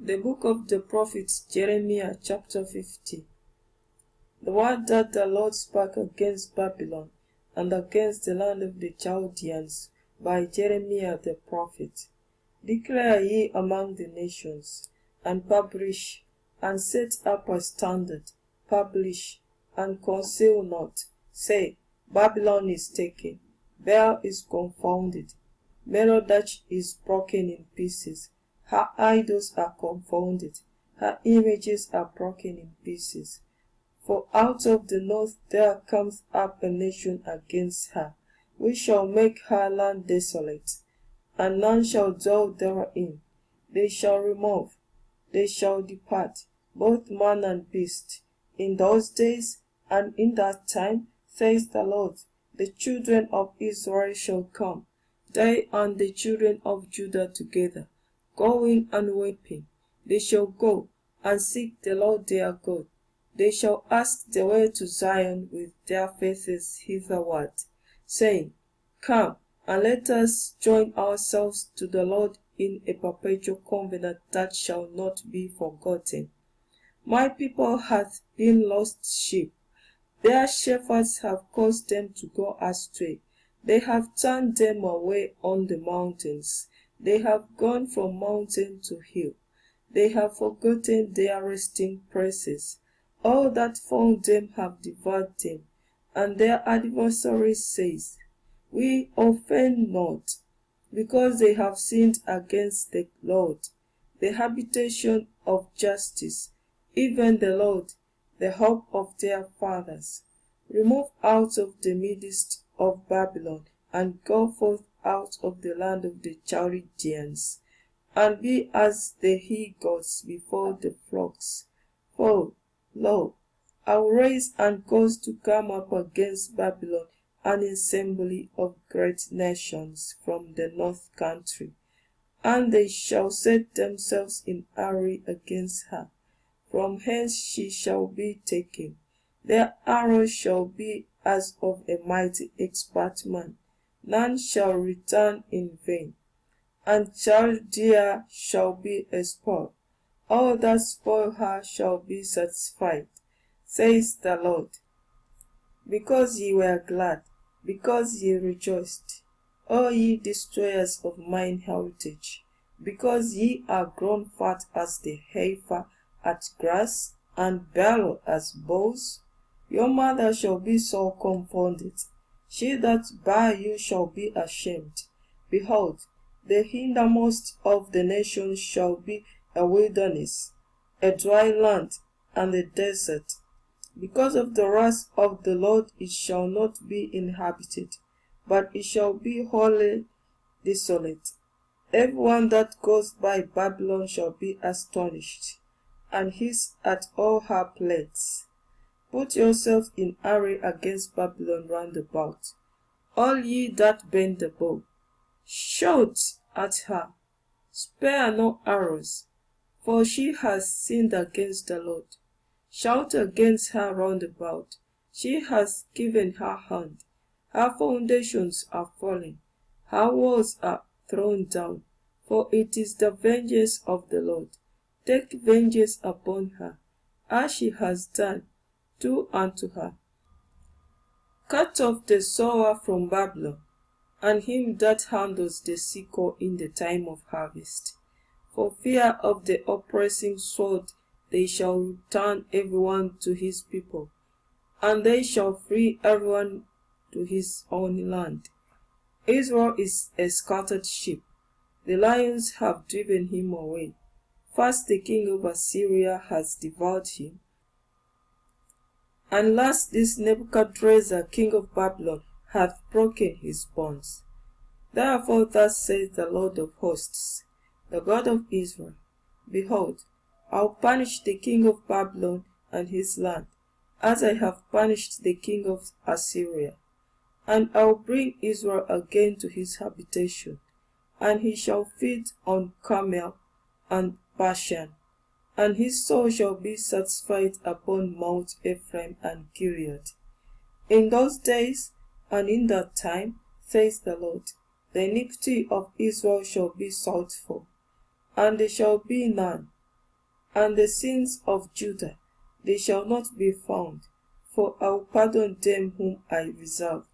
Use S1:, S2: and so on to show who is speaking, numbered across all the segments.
S1: The book of the prophet Jeremiah, chapter 50. The word that the Lord spoke against Babylon and against the land of the Chaldeans by Jeremiah the prophet. Declare ye among the nations, and publish, and set up a standard, publish, and conceal not. Say, Babylon is taken, Bel is confounded, Merodach is broken in pieces. Her idols are confounded, her images are broken in pieces. For out of the north there comes up a nation against her, which shall make her land desolate, and none shall dwell therein. They shall remove, they shall depart, both man and beast. In those days and in that time, says the Lord, the children of Israel shall come, they and the children of Judah together, going and weeping. They shall go and seek the Lord their God. They shall ask the way to Zion with their faces hitherward, saying, Come, and let us join ourselves to the Lord in a perpetual covenant that shall not be forgotten. My people hath been lost sheep. Their shepherds have caused them to go astray. They have turned them away on the mountains. They have gone from mountain to hill. They have forgotten their resting places. All that found them have devoured them, and their adversary says, We offend not, because they have sinned against the Lord, the habitation of justice, even the Lord, the hope of their fathers. Remove out of the midst of Babylon, and go forth out of the land of the Chaldeans, and be as the he-goats before the flocks. For, lo, I will raise and cause to come up against Babylon an assembly of great nations from the north country, and they shall set themselves in array against her. From hence she shall be taken. Their arrows shall be as of a mighty expert man. None shall return in vain. And Chaldea shall be a spoil. All that spoil her shall be satisfied, says the Lord. Because ye were glad, because ye rejoiced, O ye destroyers of mine heritage, because ye are grown fat as the heifer at grass, and bellow as bulls, your mother shall be so confounded. She that bare you shall be ashamed. Behold, the hindermost of the nations shall be a wilderness, a dry land, and a desert. Because of the wrath of the Lord it shall not be inhabited, but it shall be wholly desolate. Everyone that goes by Babylon shall be astonished, and hiss at all her plagues. Put yourself in array against Babylon round about, all ye that bend the bow. Shout at her, spare no arrows, for she has sinned against the Lord. Shout against her round about, she has given her hand. Her foundations are fallen, her walls are thrown down, for it is the vengeance of the Lord. Take vengeance upon her, as she has done, do unto her. Cut off the sower from Babylon, and him that handles the sickle in the time of harvest. For fear of the oppressing sword they shall return everyone to his people, and they shall free everyone to his own land. Israel is a scattered sheep, the lions have driven him away. First the king of Assyria has devoured him, and last this Nebuchadrezzar king of Babylon hath broken his bonds. Therefore thus says the Lord of hosts, the God of Israel, Behold, I will punish the king of Babylon and his land, as I have punished the king of Assyria. And I will bring Israel again to his habitation, and he shall feed on Carmel and Bashan, and his soul shall be satisfied upon Mount Ephraim and Gilead. In those days and in that time, says the Lord, the iniquity of Israel shall be sought for, and there shall be none. And the sins of Judah, they shall not be found, for I will pardon them whom I reserve.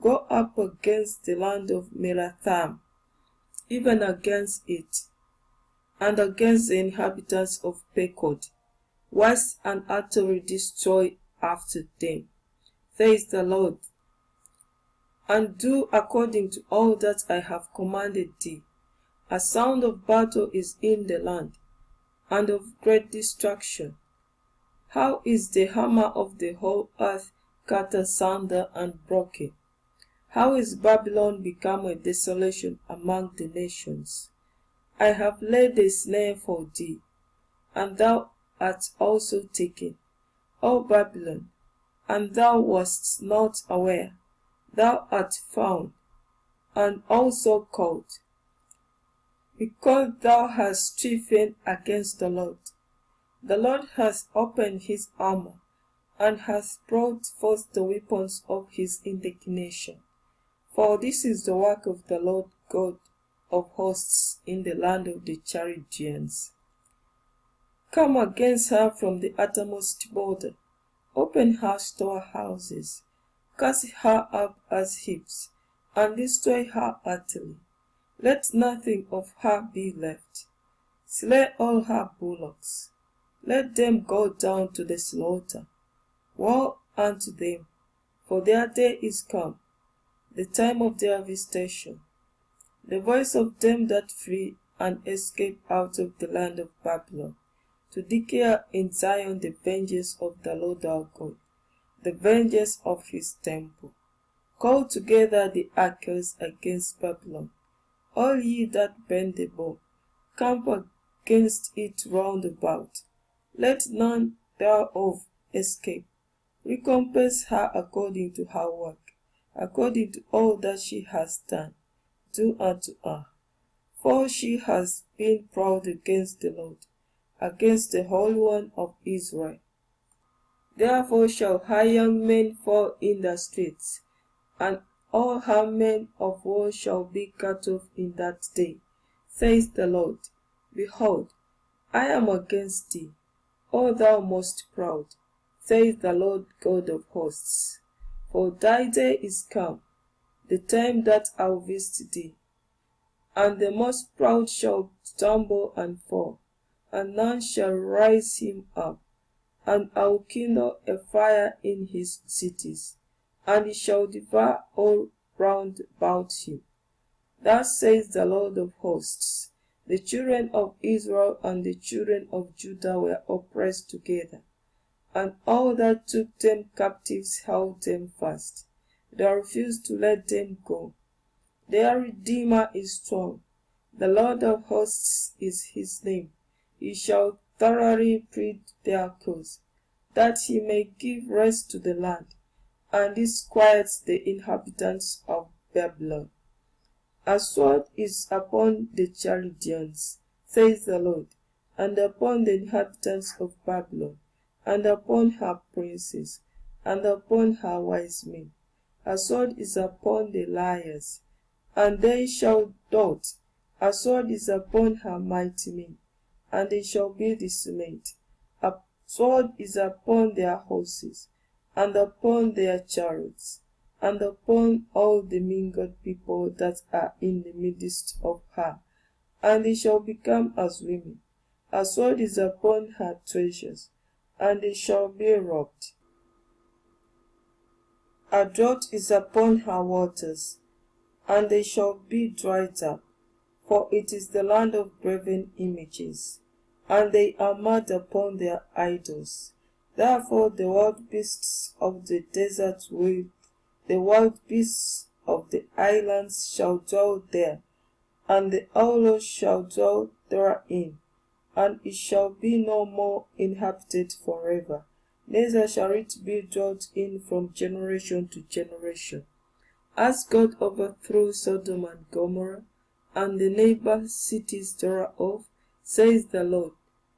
S1: Go up against the land of Meratham, even against it, and against the inhabitants of Pekod, whilst an artery destroy after them, says the Lord, and do according to all that I have commanded thee. A sound of battle is in the land, and of great destruction. How is the hammer of the whole earth cut asunder and broken? How is Babylon become a desolation among the nations? I have laid a snare for thee, and thou art also taken, O Babylon, and thou wast not aware. Thou art found, and also caught, because thou hast striven against the Lord. The Lord hath opened his armor, and hath brought forth the weapons of his indignation. For this is the work of the Lord God of hosts in the land of the Chaldeans. Come against her from the uttermost border, open her storehouses, cast her up as heaps, and destroy her utterly. Let nothing of her be left. Slay all her bullocks. Let them go down to the slaughter. Woe unto them, for their day is come, the time of their visitation. The voice of them that flee and escape out of the land of Babylon, to declare in Zion the vengeance of the Lord our God, the vengeance of his temple. Call together the archers against Babylon, all ye that bend the bow, camp against it round about. Let none thereof escape. Recompense her according to her work, according to all that she has done. Do unto her. For she has been proud against the Lord, against the Holy One of Israel. Therefore shall her young men fall in the streets, and all her men of war shall be cut off in that day, says the Lord. Behold, I am against thee, O thou most proud, says the Lord God of hosts. For thy day is come, the time that I will visit thee, and the most proud shall stumble and fall, and none shall rise him up. And I will kindle a fire in his cities, and it shall devour all round about him. Thus says the Lord of hosts. The children of Israel and the children of Judah were oppressed together, and all that took them captives held them fast. They refused to let them go. Their Redeemer is strong. The Lord of hosts is his name. He shall thoroughly plead their cause, that he may give rest to the land, and disquiet the inhabitants of Babylon. A sword is upon the Chaldeans, says the Lord, and upon the inhabitants of Babylon, and upon her princes, and upon her wise men. A sword is upon the liars, and they shall dote. A sword is upon her mighty men, and they shall be dismayed. A sword is upon their horses, and upon their chariots, and upon all the mingled people that are in the midst of her, and they shall become as women. A sword is upon her treasures, and they shall be robbed. A drought is upon her waters, and they shall be dried up, for it is the land of graven images, and they are mad upon their idols. Therefore the wild beasts of the desert will, the wild beasts of the islands shall dwell there, and the owls shall dwell therein, and it shall be no more inhabited forever, neither shall it be dwelt in from generation to generation. As God overthrew Sodom and Gomorrah, and the neighbor cities thereof, says the Lord,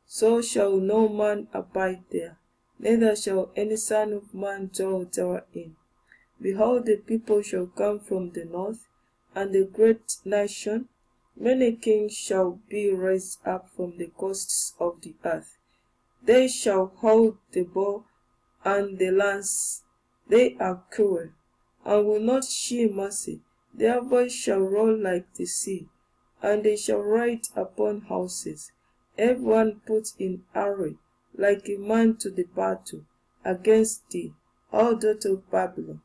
S1: so shall no man abide there, neither shall any son of man dwell therein. Behold, the people shall come from the north, and the great nation, Many kings shall be raised up from the coasts of the earth. They shall hold the bow and the lance. They are cruel, and will not shew mercy. Their voice shall roll like the sea, and they shall ride upon horses. Every one put in array, like a man to the battle, against thee, O daughter of Babylon.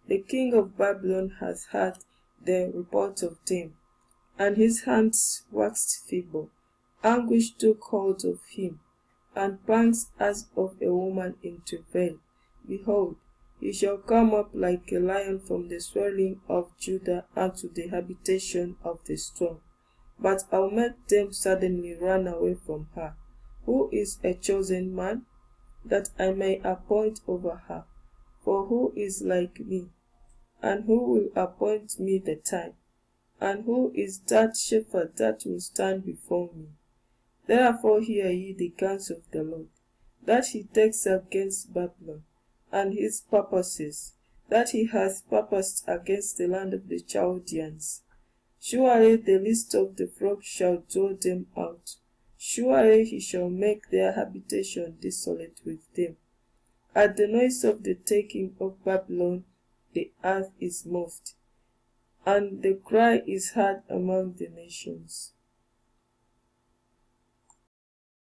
S1: The king of Babylon hath heard the report of them, and his hands waxed feeble. Anguish took hold of him, and pangs as of a woman in travail. Behold, he shall come up like a lion from the swelling of Judah unto the habitation of the strong. But I'll make them suddenly run away from her. Who is a chosen man, that I may appoint over her? For who is like me, and who will appoint me the time? And who is that shepherd that will stand before me? Therefore hear ye the counsel of the Lord, that he takes against Babylon, and his purposes, that he hath purposed against the land of the Chaldeans. Surely the least of the flock shall draw them out. Surely he shall make their habitation desolate with them. At the noise of the taking of Babylon, the earth is moved, and the cry is heard among the nations.